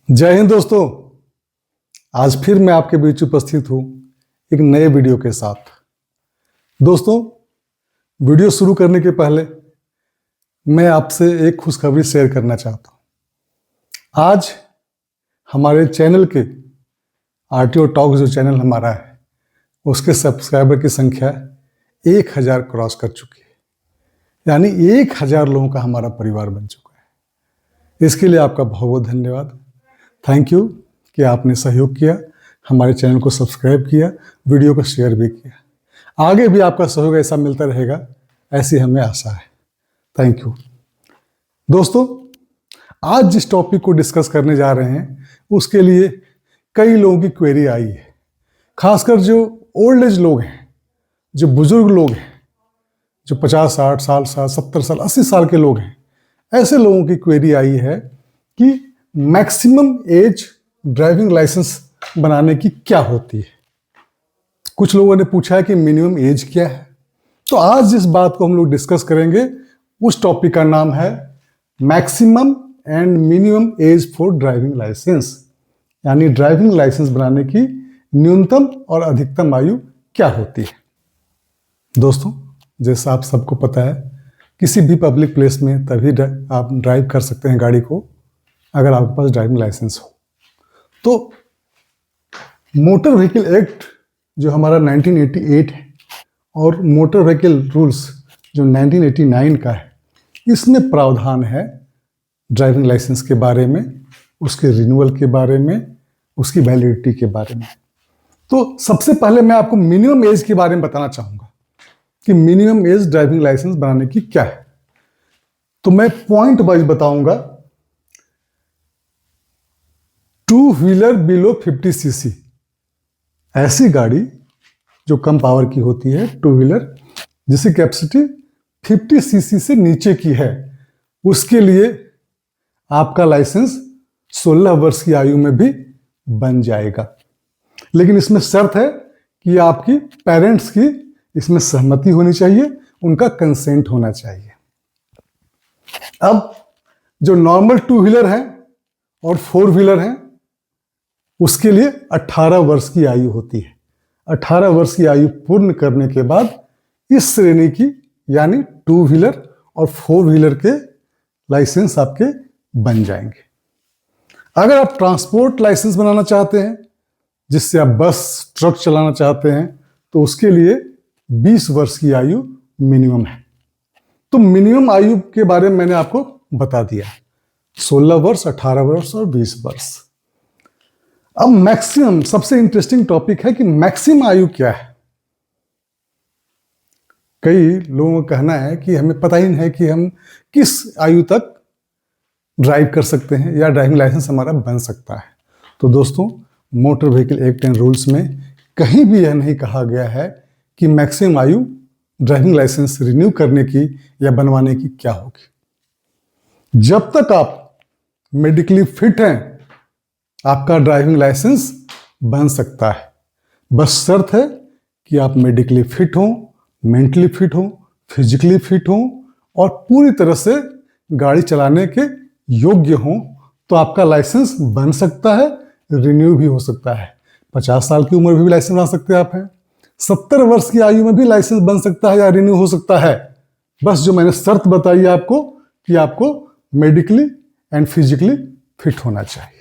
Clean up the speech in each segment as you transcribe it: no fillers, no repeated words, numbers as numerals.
जय हिंद दोस्तों। आज फिर मैं आपके बीच उपस्थित हूं एक नए वीडियो के साथ। दोस्तों, वीडियो शुरू करने के पहले मैं आपसे एक खुशखबरी शेयर करना चाहता हूं। आज हमारे चैनल के आरटीओ टॉक जो चैनल हमारा है उसके सब्सक्राइबर की संख्या 1000 क्रॉस कर चुकी है, यानी 1000 लोगों का हमारा परिवार बन चुका है। इसके लिए आपका बहुत बहुत धन्यवाद। थैंक यू कि आपने सहयोग किया, हमारे चैनल को सब्सक्राइब किया, वीडियो को शेयर भी किया। आगे भी आपका सहयोग ऐसा मिलता रहेगा, ऐसी हमें आशा है। Thank you. दोस्तों, आज जिस टॉपिक को डिस्कस करने जा रहे हैं उसके लिए कई लोगों की क्वेरी आई है। खासकर जो ओल्ड एज लोग हैं, जो बुजुर्ग लोग हैं, जो 50, 60 साल, 70 साल, 80 साल के लोग हैं, ऐसे लोगों की क्वेरी आई है कि मैक्सिमम एज ड्राइविंग लाइसेंस बनाने की क्या होती है। कुछ लोगों ने पूछा है कि मिनिमम एज क्या है। तो आज जिस बात को हम लोग डिस्कस करेंगे उस टॉपिक का नाम है maximum and minimum age for driving licence, यानी ड्राइविंग लाइसेंस बनाने की न्यूनतम और अधिकतम आयु क्या होती है। दोस्तों, जैसा आप सबको पता है, किसी भी पब्लिक प्लेस में तभी आप ड्राइव कर सकते हैं गाड़ी को अगर आपके पास ड्राइविंग लाइसेंस हो। तो मोटर व्हीकल एक्ट जो हमारा 1988 है और मोटर व्हीकल रूल्स जो 1989 का है, इसमें प्रावधान है ड्राइविंग लाइसेंस के बारे में, उसके रिन्यूअल के बारे में, उसकी वैलिडिटी के बारे में। तो सबसे पहले मैं आपको मिनिमम एज के बारे में बताना चाहूँगा कि मिनिमम एज ड्राइविंग लाइसेंस बनाने की क्या है। तो मैं पॉइंट वाइज बताऊंगा। 2 व्हीलर बिलो 50 सीसी, ऐसी गाड़ी जो कम पावर की होती है, 2 व्हीलर जिसकी कैपेसिटी 50 सीसी से नीचे की है, उसके लिए आपका लाइसेंस 16 वर्ष की आयु में भी बन जाएगा। लेकिन इसमें शर्त है कि आपकी पेरेंट्स की इसमें सहमति होनी चाहिए, उनका कंसेंट होना चाहिए। अब जो नॉर्मल 2 व्हीलर है और 4 व्हीलर है, उसके लिए 18 वर्ष की आयु होती है। 18 वर्ष की आयु पूर्ण करने के बाद इस श्रेणी की यानी 2 व्हीलर और 4 व्हीलर के लाइसेंस आपके बन जाएंगे। अगर आप ट्रांसपोर्ट लाइसेंस बनाना चाहते हैं, जिससे आप बस ट्रक चलाना चाहते हैं, तो उसके लिए 20 वर्ष की आयु मिनिमम है। तो मिनिमम आयु के बारे में मैंने आपको बता दिया, 16 वर्ष, 18 वर्ष और 20 वर्ष। अब मैक्सिमम, सबसे इंटरेस्टिंग टॉपिक है कि मैक्सिमम आयु क्या है। कई लोगों का कहना है कि हमें पता ही नहीं है कि हम किस आयु तक ड्राइव कर सकते हैं या ड्राइविंग लाइसेंस हमारा बन सकता है। तो दोस्तों, motor vehicle act and rules में कहीं भी यह नहीं कहा गया है कि मैक्सिमम आयु ड्राइविंग लाइसेंस रिन्यू करने की या बनवाने की क्या होगी। जब तक आप मेडिकली फिट हैं, आपका ड्राइविंग लाइसेंस बन सकता है। बस शर्त है कि आप मेडिकली फिट हों, मेंटली फिट हों, फिजिकली फिट हों और पूरी तरह से गाड़ी चलाने के योग्य हों, तो आपका लाइसेंस बन सकता है, रिन्यू भी हो सकता है। 50 साल की उम्र में भी लाइसेंस बना सकते हैं आप हैं, 70 वर्ष की आयु में भी लाइसेंस बन सकता है या रिन्यू हो सकता है। बस जो मैंने शर्त बताई है आपको कि आपको मेडिकली एंड फिजिकली फिट होना चाहिए।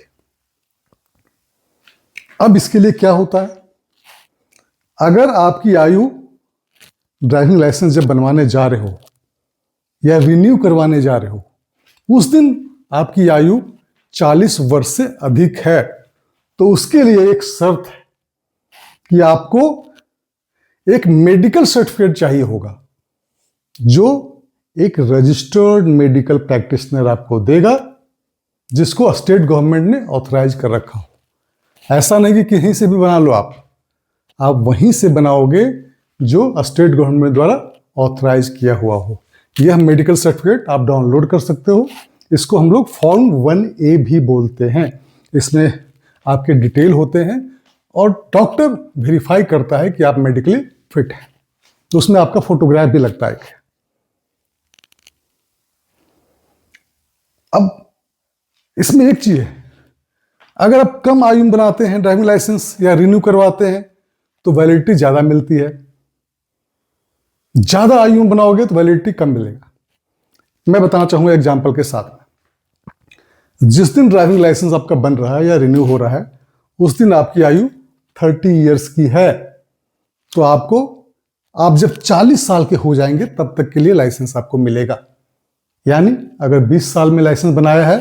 अब इसके लिए क्या होता है, अगर आपकी आयु ड्राइविंग लाइसेंस जब बनवाने जा रहे हो या रिन्यू करवाने जा रहे हो, उस दिन आपकी आयु 40 वर्ष से अधिक है, तो उसके लिए एक शर्त है कि आपको एक मेडिकल सर्टिफिकेट चाहिए होगा, जो एक रजिस्टर्ड मेडिकल प्रैक्टिशनर आपको देगा, जिसको स्टेट गवर्नमेंट ने ऑथराइज कर रखा हो। ऐसा नहीं कि कहीं से भी बना लो, आप वहीं से बनाओगे जो स्टेट गवर्नमेंट द्वारा ऑथराइज किया हुआ हो। यह मेडिकल सर्टिफिकेट आप डाउनलोड कर सकते हो। इसको हम लोग फॉर्म 1A भी बोलते हैं। इसमें आपके डिटेल होते हैं और डॉक्टर वेरीफाई करता है कि आप मेडिकली फिट हैं। तो उसमें आपका फोटोग्राफ भी लगता है। अब इसमें एक चीज है, अगर आप कम आयु में बनाते हैं ड्राइविंग लाइसेंस या रिन्यू करवाते हैं तो वैलिडिटी ज़्यादा मिलती है। ज़्यादा आयु में बनाओगे तो वैलिडिटी कम मिलेगा। मैं बताना चाहूँगा एग्जाम्पल के साथ में। जिस दिन ड्राइविंग लाइसेंस आपका बन रहा है या रिन्यू हो रहा है उस दिन आपकी आयु 30 ईयर्स की है, तो आप जब 40 साल के हो जाएंगे तब तक के लिए लाइसेंस आपको मिलेगा। यानी अगर 20 साल में लाइसेंस बनाया है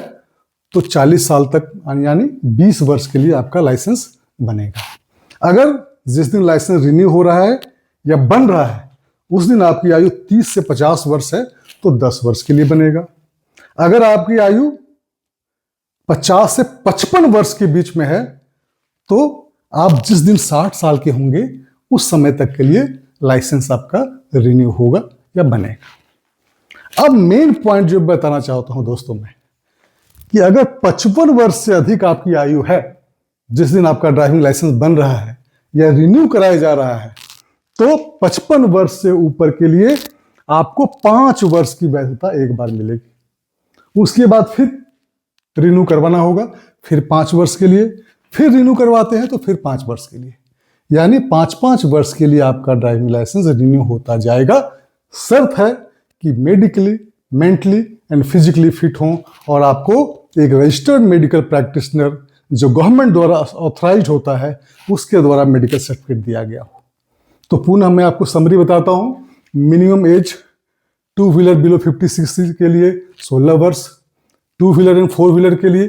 तो 40 साल तक यानी 20 वर्ष के लिए आपका लाइसेंस बनेगा। अगर जिस दिन लाइसेंस रिन्यू हो रहा है या बन रहा है उस दिन आपकी आयु 30 से 50 वर्ष है तो 10 वर्ष के लिए बनेगा। अगर आपकी आयु 50 से 55 वर्ष के बीच में है तो आप जिस दिन 60 साल के होंगे उस समय तक के लिए लाइसेंस आपका रिन्यू होगा या बनेगा। अब मेन पॉइंट जो बताना चाहता हूं दोस्तों मैं, कि अगर 55 वर्ष से अधिक आपकी आयु है जिस दिन आपका ड्राइविंग लाइसेंस बन रहा है या रिन्यू कराया जा रहा है, तो 55 वर्ष से ऊपर के लिए आपको 5 वर्ष की वैधता एक बार मिलेगी। उसके बाद फिर रिन्यू करवाना होगा, फिर 5 वर्ष के लिए, फिर रिन्यू करवाते हैं तो फिर 5 वर्ष के लिए, यानी 5-5 वर्ष के लिए आपका ड्राइविंग लाइसेंस रिन्यू होता जाएगा। शर्त है कि medically, mentally and physically fit हों और आपको एक रजिस्टर्ड मेडिकल प्रैक्टिशनर जो गवर्नमेंट द्वारा ऑथराइज होता है उसके द्वारा मेडिकल सर्टिफिकेट दिया गया हो। तो पुनः मैं आपको समरी बताता हूं। मिनिमम एज 2 व्हीलर बिलो 50-60 के लिए 16 वर्ष, 2 व्हीलर एंड 4 व्हीलर के लिए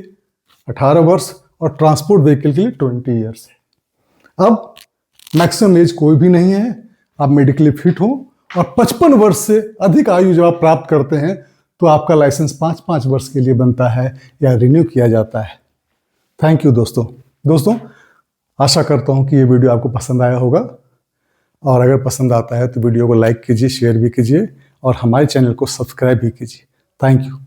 18 वर्ष और ट्रांसपोर्ट व्हीकल के लिए 20 ईयर्स है। अब मैक्सिमम एज कोई भी नहीं है, आप मेडिकली फिट हो और 55 वर्ष से अधिक आयु जब आप प्राप्त करते हैं तो आपका लाइसेंस 5-5 वर्ष के लिए बनता है या रिन्यू किया जाता है। थैंक यू दोस्तों, आशा करता हूं कि ये वीडियो आपको पसंद आया होगा, और अगर पसंद आता है तो वीडियो को लाइक कीजिए, शेयर भी कीजिए और हमारे चैनल को सब्सक्राइब भी कीजिए। Thank you.